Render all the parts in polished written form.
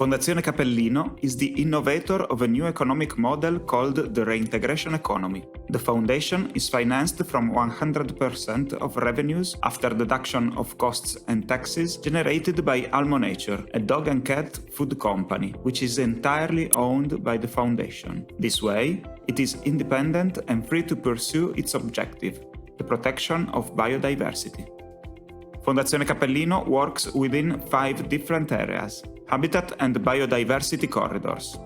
Fondazione Capellino is the innovator of a new economic model called the Reintegration Economy. The foundation is financed from 100% of revenues after deduction of costs and taxes generated by Almo Nature, a dog and cat food company, which is entirely owned by the foundation. This way, it is independent and free to pursue its objective, the protection of biodiversity. Fondazione Capellino works within 5 different areas: habitat and biodiversity corridors.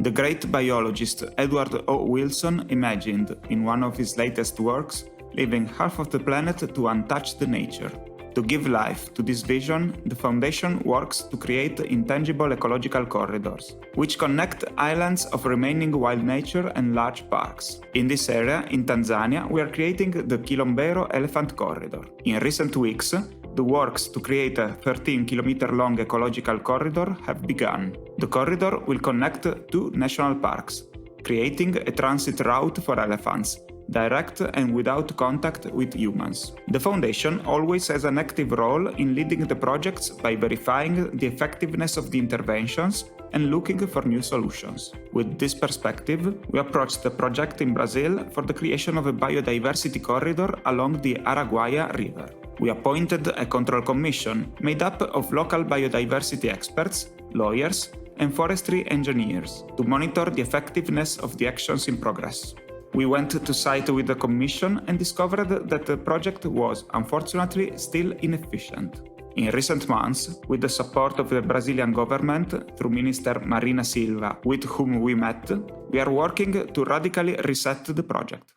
The great biologist Edward O. Wilson imagined, in one of his latest works, leaving half of the planet to untouched nature. To give life to this vision, the Foundation works to create intangible ecological corridors, which connect islands of remaining wild nature and large parks. In this area, in Tanzania, we are creating the Kilombero Elephant Corridor. In recent weeks, the works to create a 13-kilometer-long ecological corridor have begun. The corridor will connect 2 national parks, creating a transit route for elephants, direct and without contact with humans. The Foundation always has an active role in leading the projects by verifying the effectiveness of the interventions and looking for new solutions. With this perspective, we approached the project in Brazil for the creation of a biodiversity corridor along the Araguaia River. We appointed a control commission made up of local biodiversity experts, lawyers, and forestry engineers to monitor the effectiveness of the actions in progress. We went to site with the commission and discovered that the project was, unfortunately, still inefficient. In recent months, with the support of the Brazilian government through Minister Marina Silva, with whom we met, we are working to radically reset the project.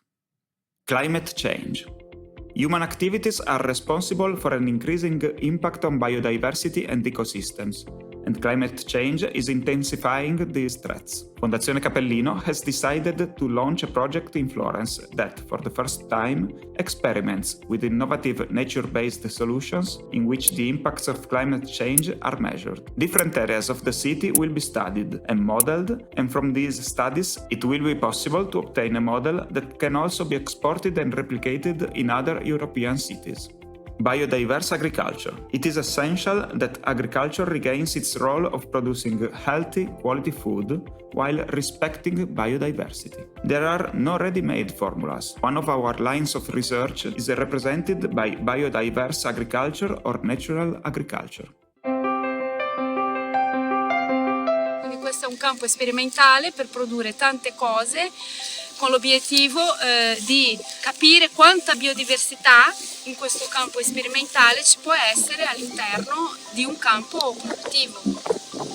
Climate change. Human activities are responsible for an increasing impact on biodiversity and ecosystems, and climate change is intensifying these threats. Fondazione Capellino has decided to launch a project in Florence that, for the first time, experiments with innovative nature-based solutions in which the impacts of climate change are measured. Different areas of the city will be studied and modeled, and from these studies, it will be possible to obtain a model that can also be exported and replicated in other European cities. Biodiverse agriculture. It is essential that agriculture regains its role of producing healthy, quality food while respecting biodiversity. There are no ready-made formulas. One of our lines of research is represented by biodiverse agriculture or natural agriculture. Quindi questo è un campo sperimentale per produrre tante cose con l'obiettivo di capire quanta biodiversità in questo campo sperimentale ci può essere all'interno di un campo produttivo.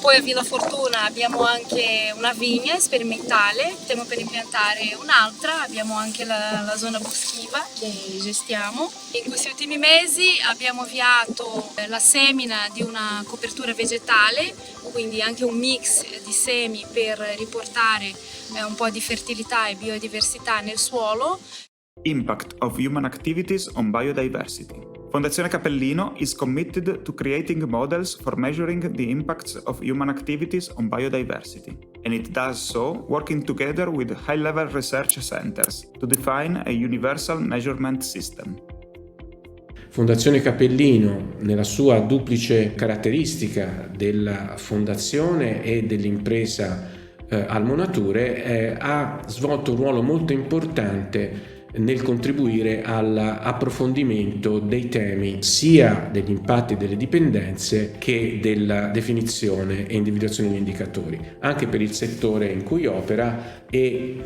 Poi a Villa Fortuna abbiamo anche una vigna sperimentale, stiamo per impiantare un'altra, abbiamo anche la zona boschiva che gestiamo. In questi ultimi mesi abbiamo avviato la semina di una copertura vegetale, quindi anche un mix di semi per riportare un po' di fertilità e biodiversità nel suolo. Impact of human activities on biodiversity. Fondazione Capellino is committed to creating models for measuring the impacts of human activities on biodiversity, and it does so working together with high-level research centers to define a universal measurement system. Fondazione Capellino, nella sua duplice caratteristica della fondazione e dell'impresa Almo Nature, ha svolto un ruolo molto importante nel contribuire all'approfondimento dei temi sia degli impatti delle dipendenze che della definizione e individuazione di indicatori, anche per il settore in cui opera e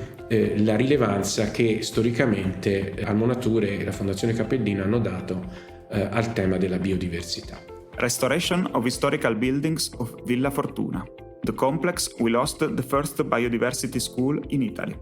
la rilevanza che storicamente Almo Nature e la Fondazione Capellino hanno dato al tema della biodiversità. Restoration of historical buildings of Villa Fortuna. The complex will host the first biodiversity school in Italy.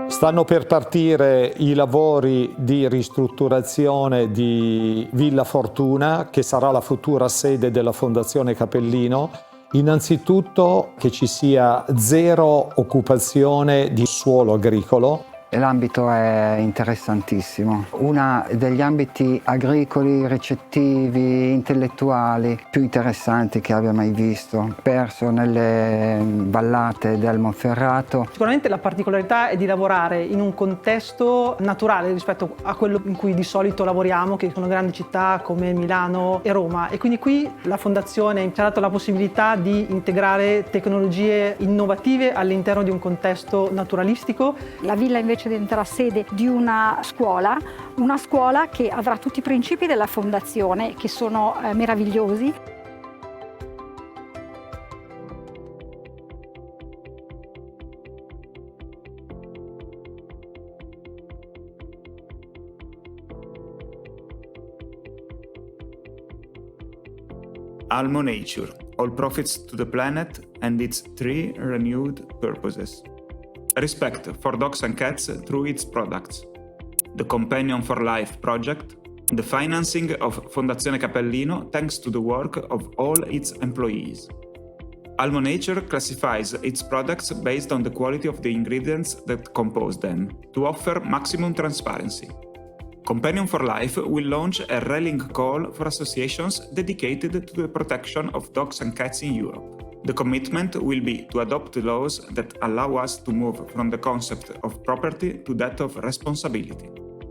Stanno per partire i lavori di ristrutturazione di Villa Fortuna, che sarà la futura sede della Fondazione Capellino. Innanzitutto che ci sia zero occupazione di suolo agricolo, L'ambito è interessantissimo, uno degli ambiti agricoli, ricettivi, intellettuali più interessanti che abbia mai visto, perso nelle vallate del Monferrato. Sicuramente la particolarità è di lavorare in un contesto naturale rispetto a quello in cui di solito lavoriamo, che sono grandi città come Milano e Roma, e quindi qui la Fondazione ci ha dato la possibilità di integrare tecnologie innovative all'interno di un contesto naturalistico. La villa invece diventerà sede di una scuola che avrà tutti i principi della Fondazione, che sono meravigliosi. Almo Nature, all profits to the planet and its three renewed purposes. Respect for dogs and cats through its products. The Companion for Life project. The financing of Fondazione Capellino thanks to the work of all its employees. Almo Nature classifies its products based on the quality of the ingredients that compose them, to offer maximum transparency. Companion for Life will launch a rallying call for associations dedicated to the protection of dogs and cats in Europe. The commitment will be to adopt laws that allow us to move from the concept of property to that of responsibility.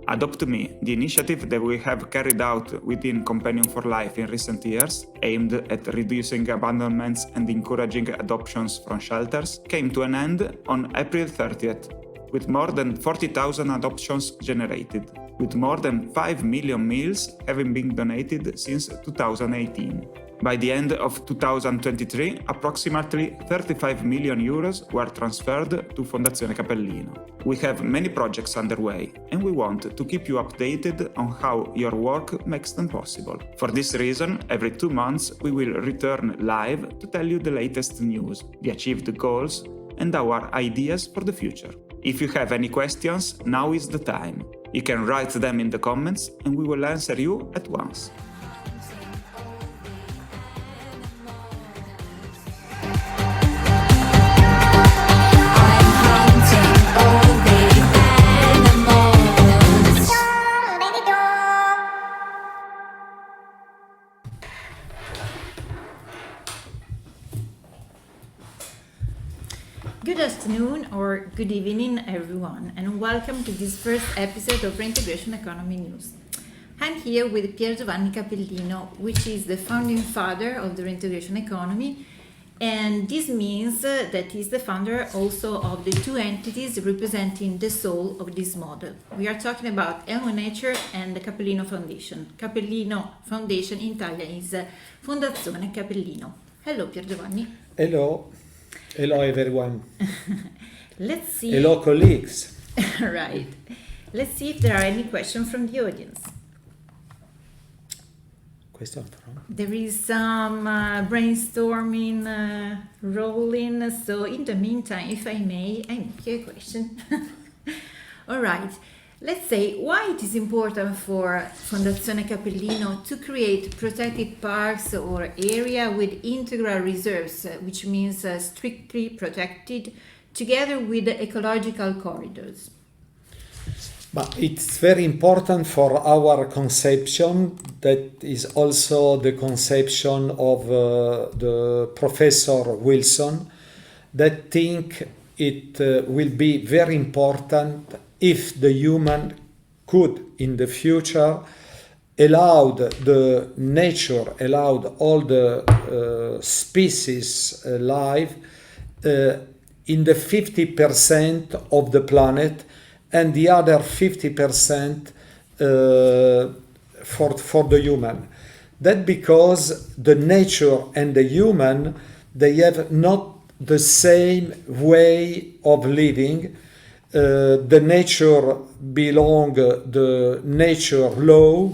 Adopt Me, the initiative that we have carried out within Companion for Life in recent years, aimed at reducing abandonments and encouraging adoptions from shelters, came to an end on April 30th, with more than 40,000 adoptions generated, with more than 5 million meals having been donated since 2018. By the end of 2023, approximately 35 million euros were transferred to Fondazione Capellino. We have many projects underway, and we want to keep you updated on how your work makes them possible. For this reason, every 2 months we will return live to tell you the latest news, the achieved goals, and our ideas for the future. If you have any questions, now is the time. You can write them in the comments, and we will answer you at once. Good afternoon or good evening, everyone, and welcome to this first episode of Reintegration Economy News. I'm here with Pier Giovanni Capellino, which is the founding father of the Reintegration Economy, and this means that he's the founder also of the two entities representing the soul of this model. We are talking about Almo Nature and the Capellino Foundation. Capellino Foundation in Italian is Fondazione Capellino. Hello, Pier Giovanni. Hello. Hello, everyone. Let's see. Hello, colleagues. Right. Let's see if there are any questions from the audience. Question from? There is some brainstorming rolling, so in the meantime, if I may, I make you a question. All right. Let's say why it is important for Fondazione Capellino to create protected parks or area with integral reserves, which means strictly protected, together with the ecological corridors. But it's very important for our conception, that is also the conception of the Professor Wilson, that think it will be very important if the human could in the future allowed the nature, allowed all the species alive in the 50% of the planet, and the other 50% for the human. That because the nature and the human, they have not the same way of living. The nature belong the nature law.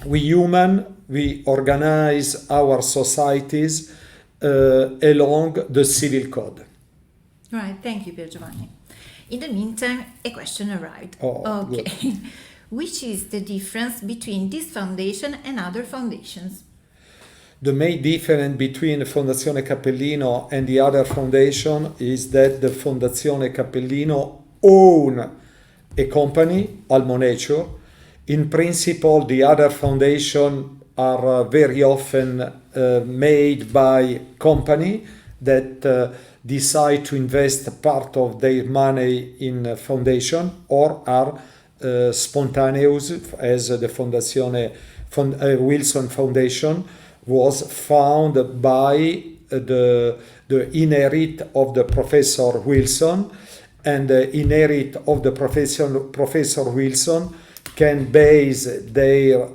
We human, we organize our societies along the civil code. All right, thank you, Pier Giovanni. In the meantime, a question arrived. Oh, okay. good. Which is the difference between this foundation and other foundations? The main difference between Fondazione Capellino and the other foundation is that the Fondazione Capellino own a company, Almo Nature. In principle, the other foundation are very often made by company that decide to invest part of their money in a foundation, or are spontaneous, as the Fondazione Wilson Foundation was found by the inherit of the Professor Wilson, and the inherit of the Professor Wilson can base their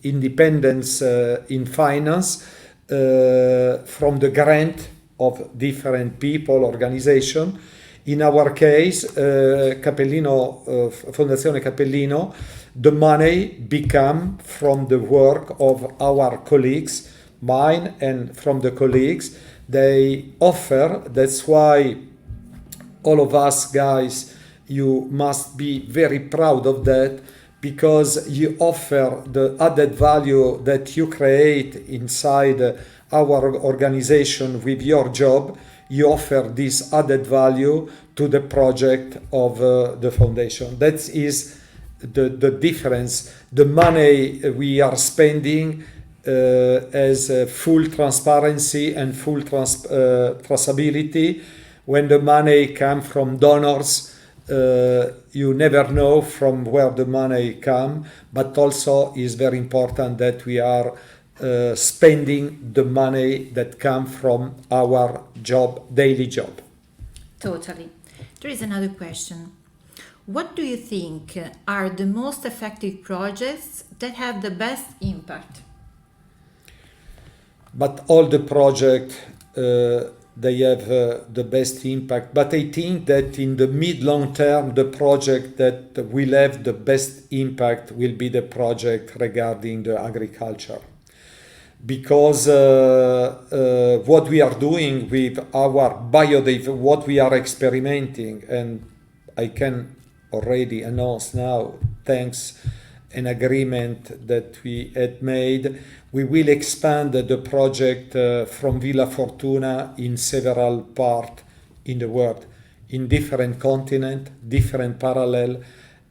independence in finance from the grant of different people, organization. In our case, Capellino, Fondazione Capellino, the money become from the work of our colleagues, mine and from the colleagues. They offer, that's why all of us guys, you must be very proud of that, because you offer the added value that you create inside our organization with your job. You offer this added value to the project of the foundation. That is the difference. The money we are spending as full transparency and full traceability. When the money comes from donors, you never know from where the money comes, but also is very important that we are spending the money that comes from our job, daily job. Totally. There is another question. What do you think are the most effective projects that have the best impact? But all the projects, they have the best impact. But I think that in the mid-long term, the project that will have the best impact will be the project regarding the agriculture. Because what we are doing with our biodiversity, what we are experimenting, and I can already announce now, thanks an agreement that we had made, we will expand the project from Villa Fortuna in several parts in the world, in different continents, different parallel,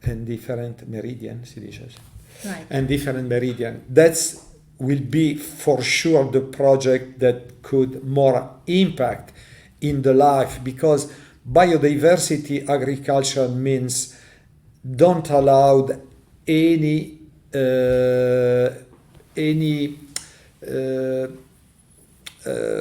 and different meridian, si dice. Right. And different meridian. That's will be for sure the project that could more impact in the life, because biodiversity agriculture means don't allow any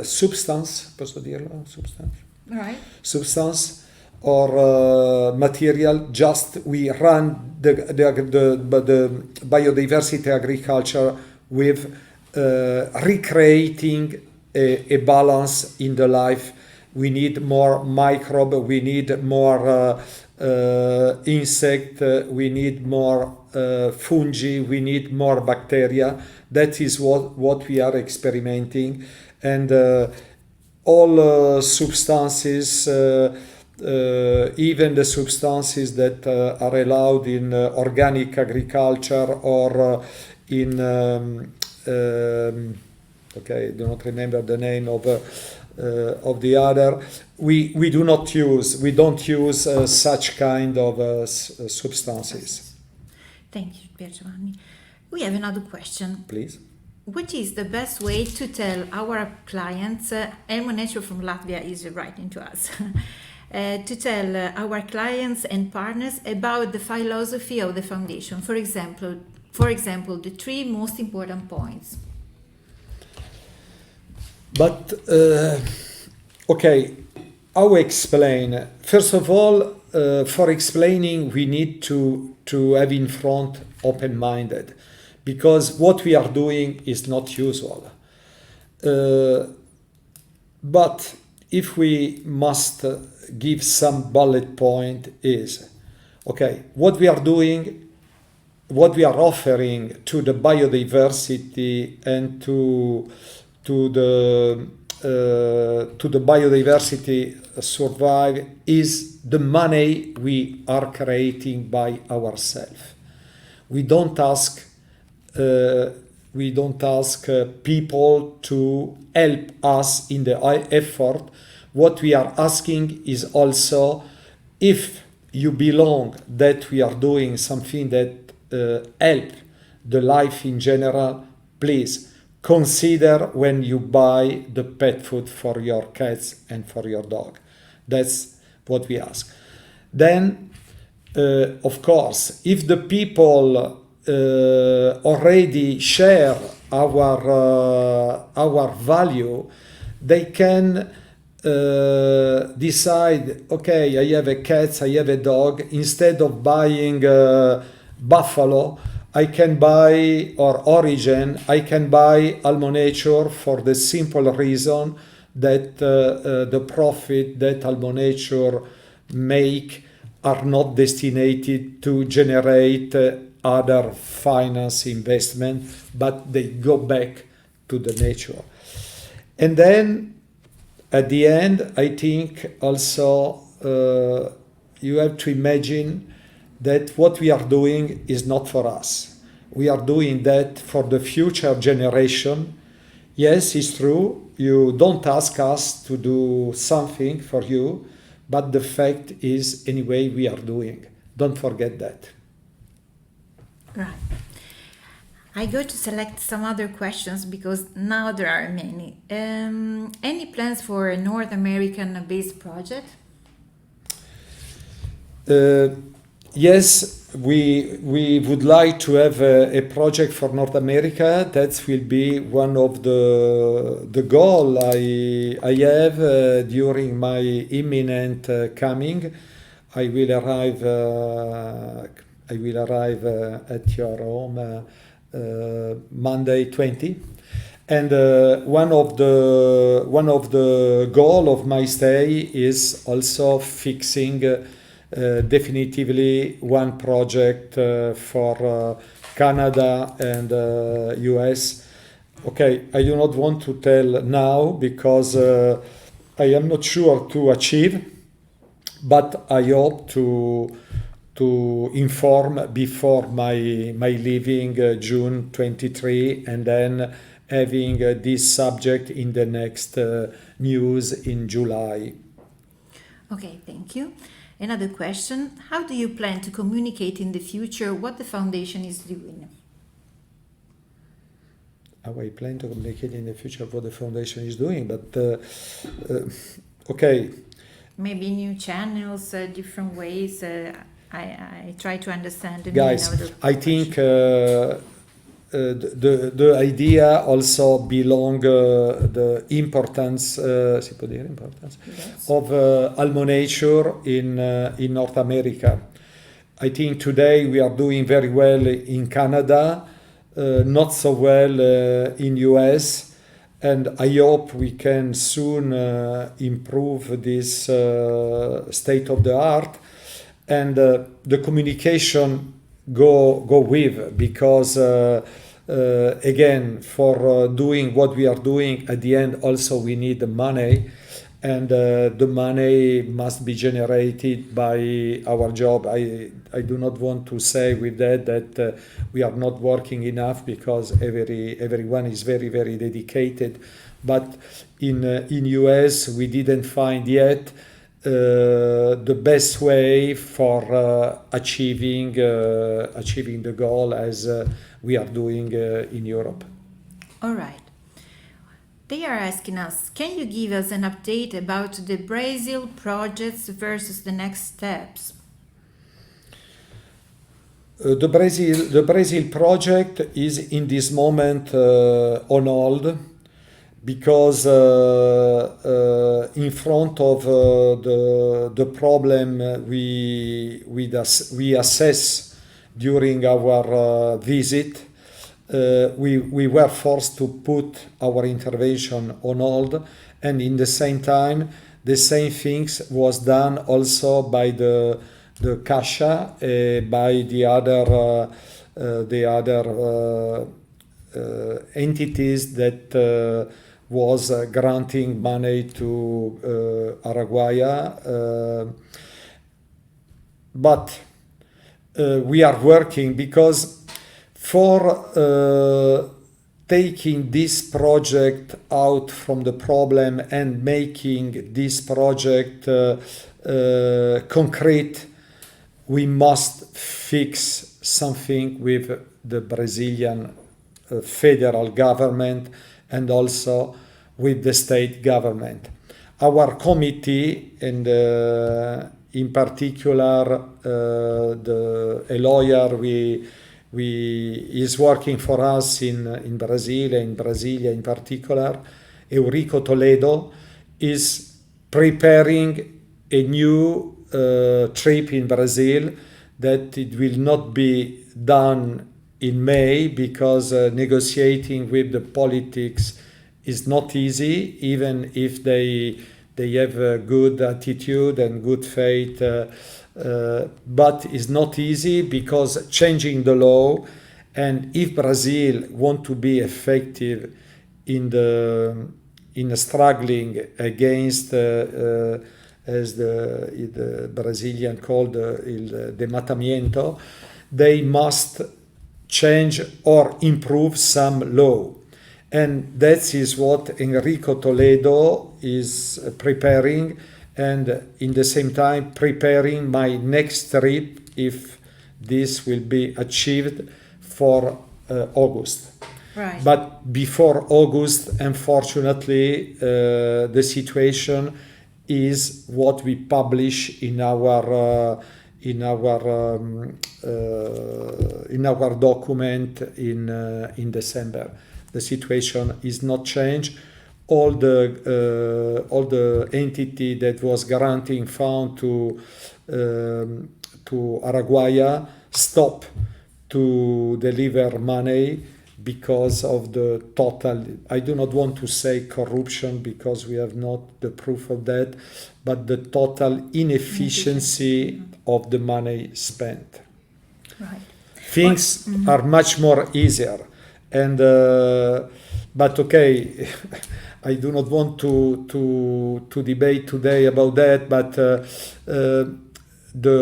substance, posso dirlo? Substance? Right. Substance or material, just we run the biodiversity agriculture with recreating a balance in the life. We need more microbe, we need more insect, we need more fungi, we need more bacteria. That is what we are experimenting. And all substances, even the substances that are allowed in organic agriculture or in okay, I do not remember the name of the other. We don't use such kind of substances. Thank you, Pier Giovanni. We have another question. Please. What is the best way to tell our clients, Elmo Nature from Latvia is writing to us, to tell our clients and partners about the philosophy of the foundation? For example, the three most important points. But, okay, how explain? First of all, for explaining, we need to have in front open-minded, because what we are doing is not usual. But if we must give some bullet point is, okay, what we are doing, what we are offering to the biodiversity and to the biodiversity survive is the money we are creating by ourselves. We don't ask people to help us in the effort. What we are asking is also if you belong that we are doing something that help the life in general, please consider when you buy the pet food for your cats and for your dog. That's what we ask. Then, of course, if the people already share our value, they can decide, okay, I have a cat, I have a dog, instead of buying buffalo, I can buy, or origin, I can buy Almo Nature for the simple reason that the profit that Almo Nature make are not destined to generate other finance investment, but they go back to the nature. And then at the end, I think also you have to imagine that what we are doing is not for us. We are doing that for the future generation. Yes, it's true, you don't ask us to do something for you, but the fact is, anyway, we are doing. Don't forget that. Right. I go to select some other questions because now there are many. Any plans for a North American-based project? Yes, we would like to have a project for North America. That will be one of the goal I have during my imminent coming. I will arrive at your home Monday 20, and one of the goal of my stay is also fixing definitively one project for Canada and US. Okay, I do not want to tell now because I am not sure to achieve, but I hope to inform before my leaving June 23, and then having this subject in the next news in July. Okay, thank you. Another question, how do you plan to communicate in the future what the foundation is doing? How I plan to communicate in the future what the foundation is doing, but okay. Maybe new channels, different ways. I try to understand the Guys, meaning of the I think the idea also belong the importance, si può dire importance, Yes. of Almo Nature in North America. I think today we are doing very well in Canada, not so well in US, and I hope we can soon improve this state of the art, and the communication go with, because again, for doing what we are doing, at the end also we need the money, and the money must be generated by our job. I do not want to say with that we are not working enough, because everyone is very, very dedicated, but in US we didn't find yet the best way for achieving the goal as we are doing in Europe. All right. They are asking us, can you give us an update about the Brazil projects versus the next steps? The Brazil project is in this moment on hold, because in front of the problem we assess during our visit, we were forced to put our intervention on hold, and in the same time the same things was done also by the Caixa, by the other entities that was granting money to Araguaia, but we are working, because for taking this project out from the problem and making this project concrete, we must fix something with the Brazilian federal government and also with the state government. Our committee, and in particular a lawyer is working for us in Brazil, in Brasilia in particular, Eurico Toledo, is preparing a new trip in Brazil that it will not be done in May because negotiating with the politics is not easy, even if they have a good attitude and good faith, but it's not easy because changing the law, and if Brazil want to be effective in struggling against as the Brazilian called il dematamiento, they must change or improve some law. And that is what Enrico Toledo is preparing, and in the same time preparing my next trip, if this will be achieved, for August. Right. But before August, unfortunately, the situation is what we publish in our document in December. The situation is not changed. All the entity that was granting fund to Araguaia stop to deliver money because of the total, I do not want to say corruption because we have not the proof of that, but the total inefficiency of the money spent. Right. Things are much more easier. And but okay, I do not want to debate today about that, but the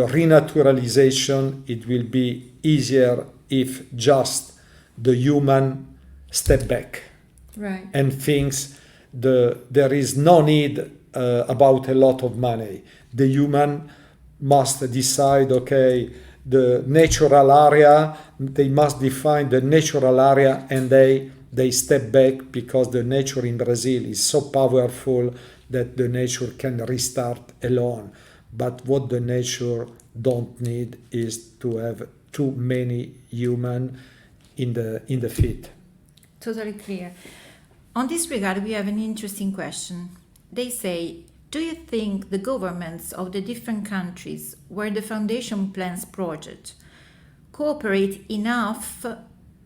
renaturalization, it will be easier if just the human step back. Right. And thinks there is no need about a lot of money. The human must decide, okay, the natural area, they must define the natural area, and they step back because the nature in Brazil is so powerful that the nature can restart alone. But what the nature don't need is to have too many human in the field. Totally clear. On this regard, we have an interesting question. They say, do you think the governments of the different countries where the foundation plans project cooperate enough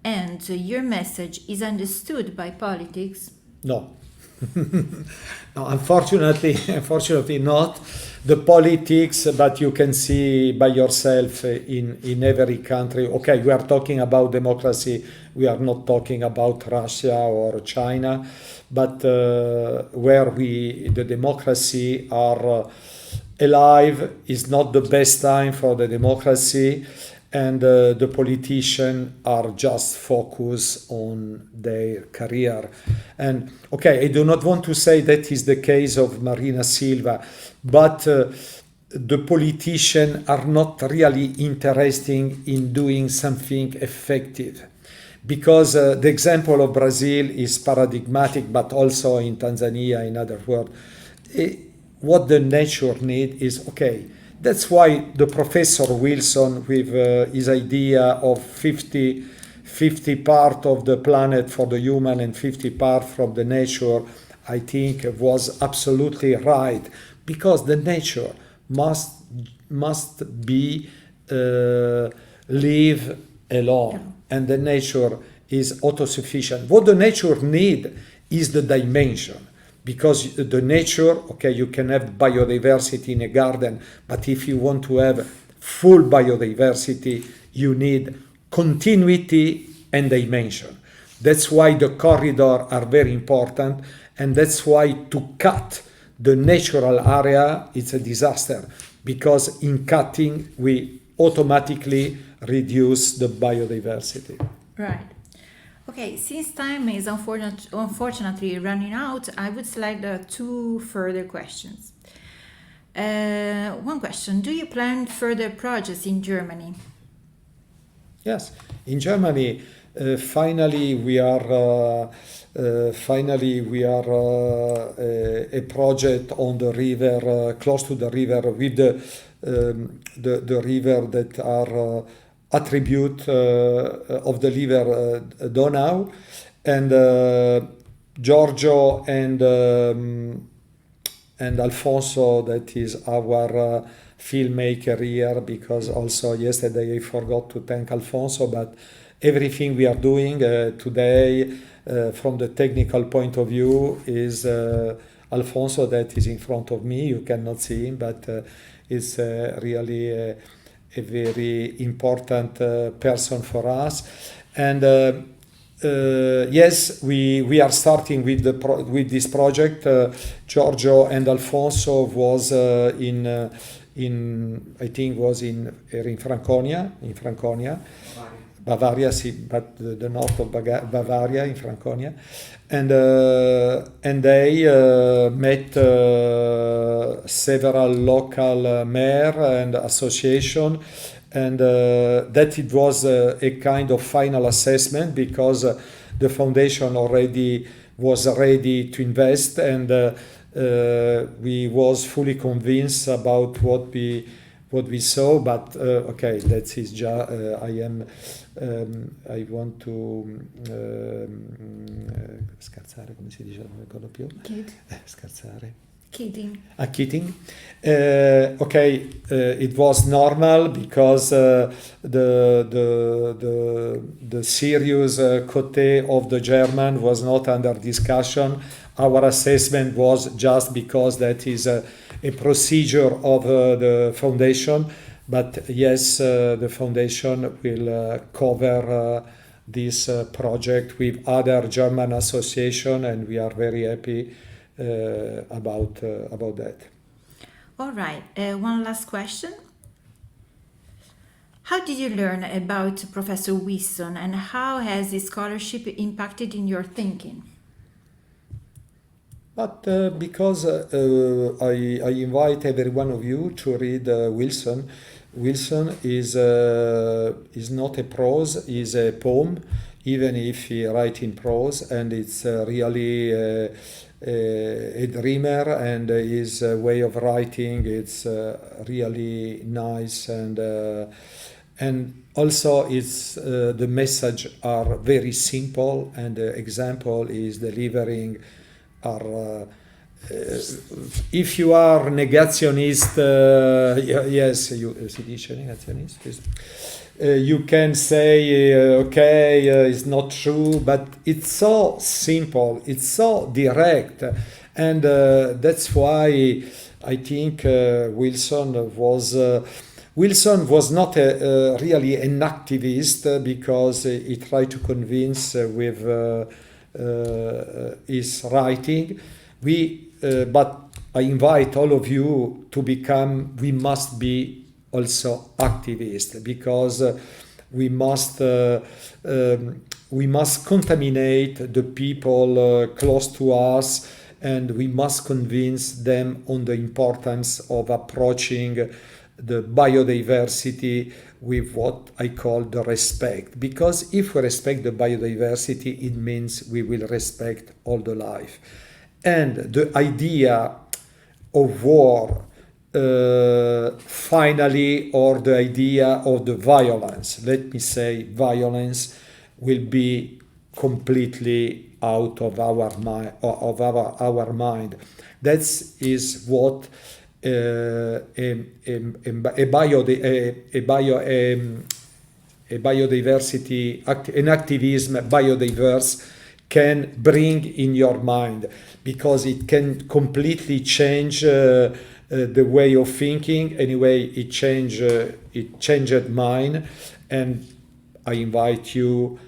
and your message is understood by politics? No. No, unfortunately not. The politics, but you can see by yourself in every country. Okay, we are talking about democracy. We are not talking about Russia or China, but where the democracy are alive is not the best time for the democracy, and the politicians are just focused on their career. And okay, I do not want to say that is the case of Marina Silva, but the politicians are not really interested in doing something effective. Because the example of Brazil is paradigmatic, but also in Tanzania, in other words, what the nature need is, okay, that's why the Professor Wilson, with his idea of 50 part of the planet for the human and 50 part from the nature, I think was absolutely right, because the nature must be live alone, and the nature is autosufficient. What the nature need is the dimension. Because the nature, okay, you can have biodiversity in a garden, but if you want to have full biodiversity, you need continuity and dimension. That's why the corridors are very important, and that's why to cut the natural area, it's a disaster, because in cutting, we automatically reduce the biodiversity. Right. Okay, since time is unfortunately running out, I would select two further questions. One question: do you plan further projects in Germany? Yes, in Germany, finally we are a project on the river, close to the river, with the river that are attribute of the river Donau, and Giorgio and Alfonso, that is our filmmaker here, because also yesterday I forgot to thank Alfonso, but everything we are doing today from the technical point of view is Alfonso, that is in front of me. You cannot see him, but is really a very important person for us. And yes, we are starting with this project. Giorgio and Alfonso was in I think was in Franconia, Bavaria, but the north of Bavaria, in Franconia, and they met several local mayor and association, and that it was a kind of final assessment, because the foundation already was ready to invest, and we was fully convinced about what we saw, but okay, that is just I want to scherzare, come si dice, non mi ricordo più. Scherzare. Kidding. Kidding. Okay, it was normal, because the serious côté of the German was not under discussion. Our assessment was just because that is a procedure of the foundation, but yes, the foundation will cover this project with other German association, and we are very happy about that. All right, one last question. How did you learn about Professor Wilson, and how has his scholarship impacted in your thinking? But because I invite every one of you to read Wilson. Wilson is not a prose, is a poem, even if he writes in prose, and it's really a dreamer, and his way of writing, it's really nice, and also it's the message are very simple, and the example is delivering are if you are negationist, yes, si dice negationist, you can say okay, it's not true, but it's so simple, it's so direct, and that's why I think Wilson was not really an activist, because he tried to convince with his writing. But I invite all of you to become. We must be also activists, because we must contaminate the people close to us, and we must convince them on the importance of approaching the biodiversity with what I call the respect. Because if we respect the biodiversity, it means we will respect all the life. And the idea of war, finally, or the idea of the violence, let me say violence, will be completely out of our mind. That is what biodiversity, an activism biodiverse can bring in your mind, because it can completely change the way of thinking. Anyway, it changed mine, and I invite you,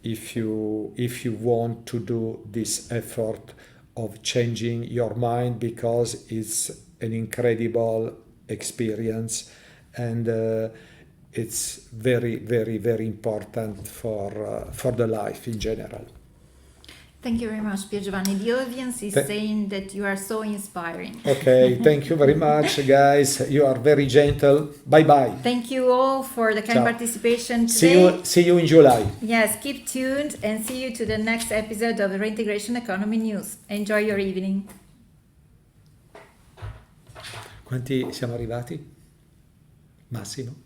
if you want to do this effort of changing your mind, because it's an incredible experience, and it's very, very, very important for the life in general. Thank you very much, Pier Giovanni. The audience is saying that you are so inspiring. Okay, thank you very much, guys. You are very gentle. Bye-bye. Thank you all for the kind Ciao. participation today. See you in July. Yes, keep tuned and see you to the next episode of the Reintegration Economy News. Enjoy your evening. Quanti siamo arrivati? Massimo?